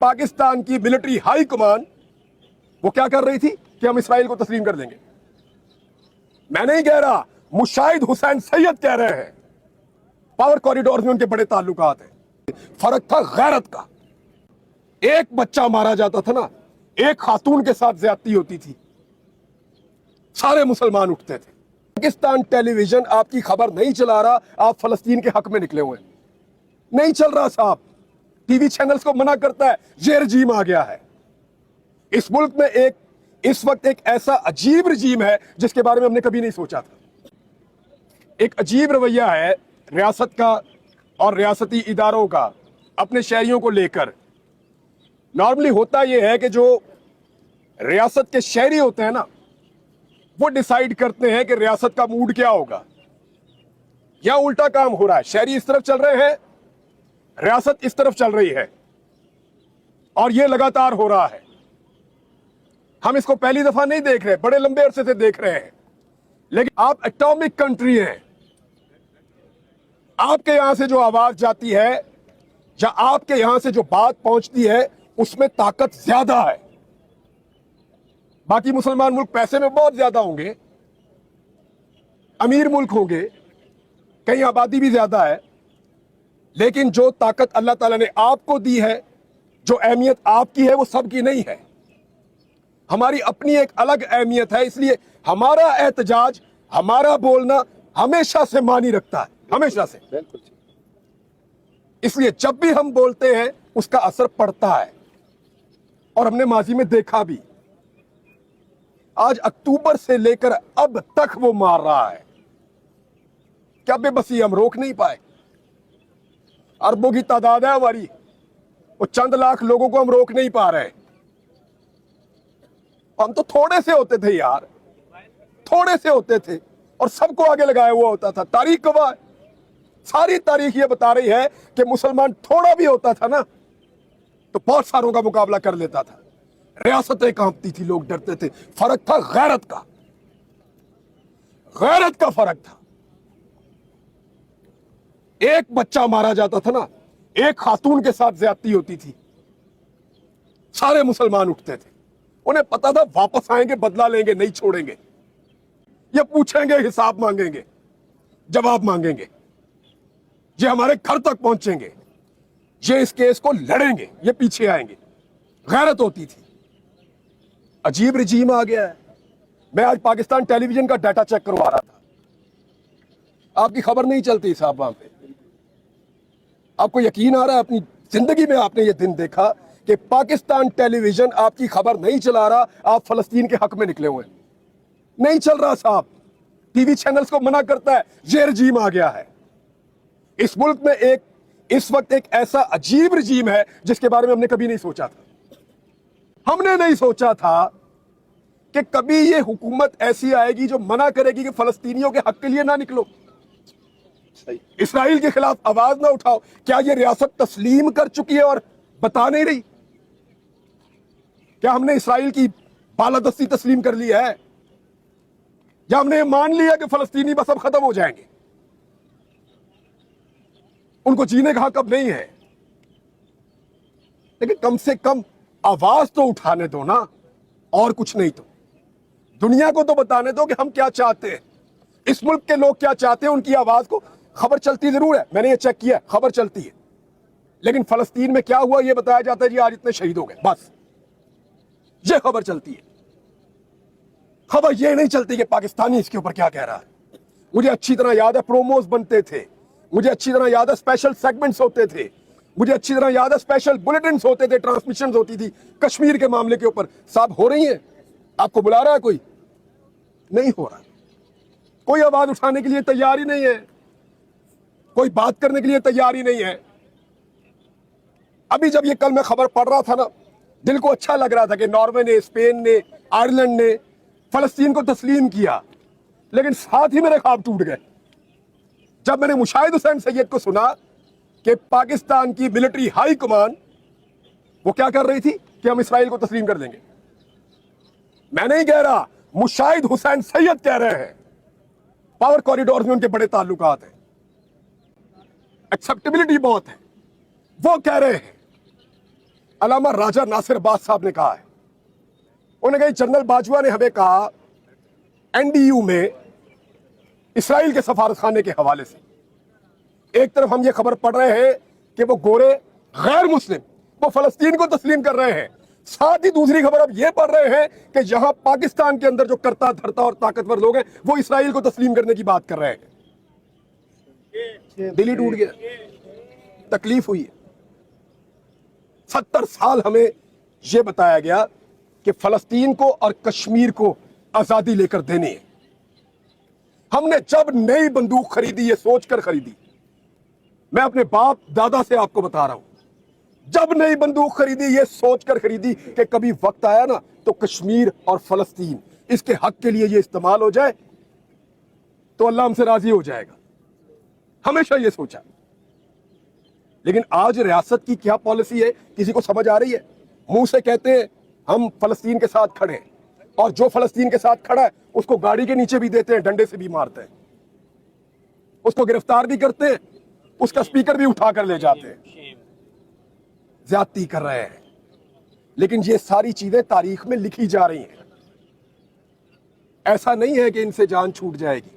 पाकिस्तान की military high command वो क्या कर रही थी कि हम इसराइल को तस्लीम कर देंगे। मैं नहीं कह रहा, मुशाहिद हुसैन सैयद कह रहे हैं। पावर कॉरिडोर में उनके बड़े ताल्लुकात हैं। फर्क था गैरत का। एक बच्चा मारा जाता था ना, एक खातून के साथ ज्यादती होती थी, सारे मुसलमान उठते थे। पाकिस्तान टेलीविजन आपकी खबर नहीं चला रहा, आप फलस्तीन के हक में निकले हुए हैं। नहीं चल रहा साहब, टीवी चैनल्स को मना करता है। ये रजीम आ गया है इस मुल्क में। इस वक्त एक ऐसा अजीब रजीम है जिसके बारे में हमने कभी नहीं सोचा था। एक अजीब रवैया है रियासत का और रियासती इदारों का अपने शहरियों को लेकर। नॉर्मली होता यह है कि जो रियासत के शहरी होते हैं ना, वो डिसाइड करते हैं कि रियासत का मूड क्या होगा। या उल्टा काम हो रहा है, शहरी इस तरफ चल रहे हैं, रियासत इस तरफ चल रही है, और यह लगातार हो रहा है। हम इसको पहली दफा नहीं देख रहे, बड़े लंबे अरसे से देख रहे हैं। लेकिन आप एटॉमिक कंट्री हैं, आपके यहां से जो आवाज जाती है या आपके यहां से जो बात पहुंचती है उसमें ताकत ज्यादा है। बाकी मुसलमान मुल्क पैसे में बहुत ज्यादा होंगे, अमीर मुल्क होंगे, कहीं आबादी भी ज्यादा है, लेकिन जो ताकत अल्लाह ताला ने आपको दी है, जो अहमियत आपकी है, वो सबकी नहीं है। हमारी अपनी एक अलग अहमियत है। इसलिए हमारा एहतजाज, हमारा बोलना हमेशा से मानी रखता है, हमेशा से। इसलिए जब भी हम बोलते हैं उसका असर पड़ता है, और हमने माजी में देखा भी। आज अक्टूबर से लेकर अब तक वो मार रहा है। क्या बेबसी, हम रोक नहीं पाए। अरबों की तादाद है हमारी, वो चंद लाख लोगों को हम रोक नहीं पा रहे। हम तो थोड़े से होते थे यार, थोड़े से होते थे और सबको आगे लगाया हुआ होता था। तारीख गवाह, सारी तारीख ये बता रही है कि मुसलमान थोड़ा भी होता था ना तो बहुत सारों का मुकाबला कर लेता था। रियासतें कांपती थी, लोग डरते थे। फर्क था गैरत का, गैरत का फर्क था। एक बच्चा मारा जाता था ना, एक खातून के साथ ज्यादती होती थी, सारे मुसलमान उठते थे। उन्हें पता था वापस आएंगे, बदला लेंगे, नहीं छोड़ेंगे। ये पूछेंगे, हिसाब मांगेंगे, जवाब मांगेंगे, ये हमारे घर तक पहुंचेंगे, ये इस केस को लड़ेंगे, ये पीछे आएंगे। गैरत होती थी। अजीब रजीम आ गया है। मैं आज पाकिस्तान टेलीविजन का डाटा चेक करवा रहा था, आपकी खबर नहीं चलती साहब वहां पे। आपको यकीन आ रहा है, अपनी जिंदगी में आपने ये दिन देखा कि पाकिस्तान टेलीविजन आपकी खबर नहीं चला रहा, आप फलस्तीन के हक में निकले हुए हैं। नहीं चल रहा साहब, टीवी चैनल्स को मना करता है। ये रजीम आ गया है इस मुल्क में। इस वक्त एक ऐसा अजीब रजीम है जिसके बारे में हमने कभी नहीं सोचा था। हमने नहीं सोचा था कि कभी ये हुकूमत ऐसी आएगी जो मना करेगी कि फलस्तीनियों के हक के लिए ना निकलो, इसराइल के खिलाफ आवाज ना उठाओ। क्या ये रियासत तस्लीम कर चुकी है और बता नहीं रही? क्या हमने इसराइल की बालादस्ती तस्लीम कर ली है, या हमने मान लिया कि फलस्तीनी बस अब खत्म हो जाएंगे, उनको जीने का हक अब नहीं है? लेकिन कम से कम आवाज तो उठाने दो ना, और कुछ नहीं तो दुनिया को तो बताने दो कि हम क्या चाहते हैं, इस मुल्क के लोग क्या चाहते हैं। उनकी आवाज को खबर चलती जरूर है, मैंने ये चेक किया, खबर चलती है, लेकिन फलस्तीन में क्या हुआ ये बताया जाता है, जी आज इतने शहीद हो गए, बस ये खबर चलती है। खबर ये नहीं चलती कि पाकिस्तानी इसके ऊपर क्या कह रहा है। मुझे अच्छी तरह याद है प्रोमोस बनते थे, मुझे अच्छी तरह याद है स्पेशल सेगमेंट्स होते थे, मुझे अच्छी तरह याद है स्पेशल बुलेटिन्स होते थे, ट्रांसमिशंस होती थी कश्मीर के मामले के ऊपर। साहब हो रही है, आपको बुला रहा है कोई? नहीं हो रहा। कोई आवाज उठाने के लिए तैयार ही नहीं है, कोई बात करने के लिए तैयार ही नहीं है। अभी जब ये कल मैं खबर पढ़ रहा था ना, दिल को अच्छा लग रहा था कि नॉर्वे ने, स्पेन ने, आयरलैंड ने फलस्तीन को तस्लीम किया, लेकिन साथ ही मेरे ख्वाब टूट गए जब मैंने मुशाहिद हुसैन सैयद को सुना कि पाकिस्तान की मिलिट्री हाई कमान वो क्या कर रही थी कि हम इसराइल को तस्लीम कर देंगे। मैं नहीं कह रहा, मुशाहिद हुसैन सैयद कह रहे हैं। पावर कॉरिडोर में उनके बड़े ताल्लुकात हैं, एक्सेप्टेबिलिटी बहुत है। वो कह रहे हैं अलामा राजा नासिर बाज साहब ने कहा है, उन्होंने कहा जनरल बाजवा ने हमें कहा एनडीयू में इसराइल के सफारतखाने के हवाले से, एक तरफ हम ये खबर पढ़ रहे हैं कि वो गोरे गैर मुस्लिम वो फलस्तीन को तस्लीम कर रहे हैं, साथ ही दूसरी खबर अब ये पढ़ रहे हैं कि यहां पाकिस्तान के अंदर जो करता धरता और ताकतवर लोग हैं वो इसराइल को तस्लीम करने की बात कर रहे हैं। दिल ही टूट गया, तकलीफ हुई है। 70 साल हमें यह बताया गया कि फलस्तीन को और कश्मीर को आजादी लेकर देनी है। हमने जब नई बंदूक खरीदी ये सोचकर खरीदी, मैं अपने बाप दादा से आपको बता रहा हूं, जब नई बंदूक खरीदी ये सोचकर खरीदी कि कभी वक्त आया ना तो कश्मीर और फलस्तीन इसके हक के लिए ये इस्तेमाल हो जाए तो अल्लाह हमसे राजी हो जाएगा, हमेशा ये सोचा। लेकिन आज रियासत की क्या पॉलिसी है किसी को समझ आ रही है? मुंह से कहते हैं हम फलस्तीन के साथ खड़े हैं, और जो फलस्तीन के साथ खड़ा है उसको गाड़ी के नीचे भी देते हैं, डंडे से भी मारते हैं, उसको गिरफ्तार भी करते हैं, उसका स्पीकर भी उठाकर ले जाते हैं, ज्यादती कर रहे हैं। लेकिन ये सारी चीजें तारीख में लिखी जा रही हैं, ऐसा नहीं है कि इनसे जान छूट जाएगी।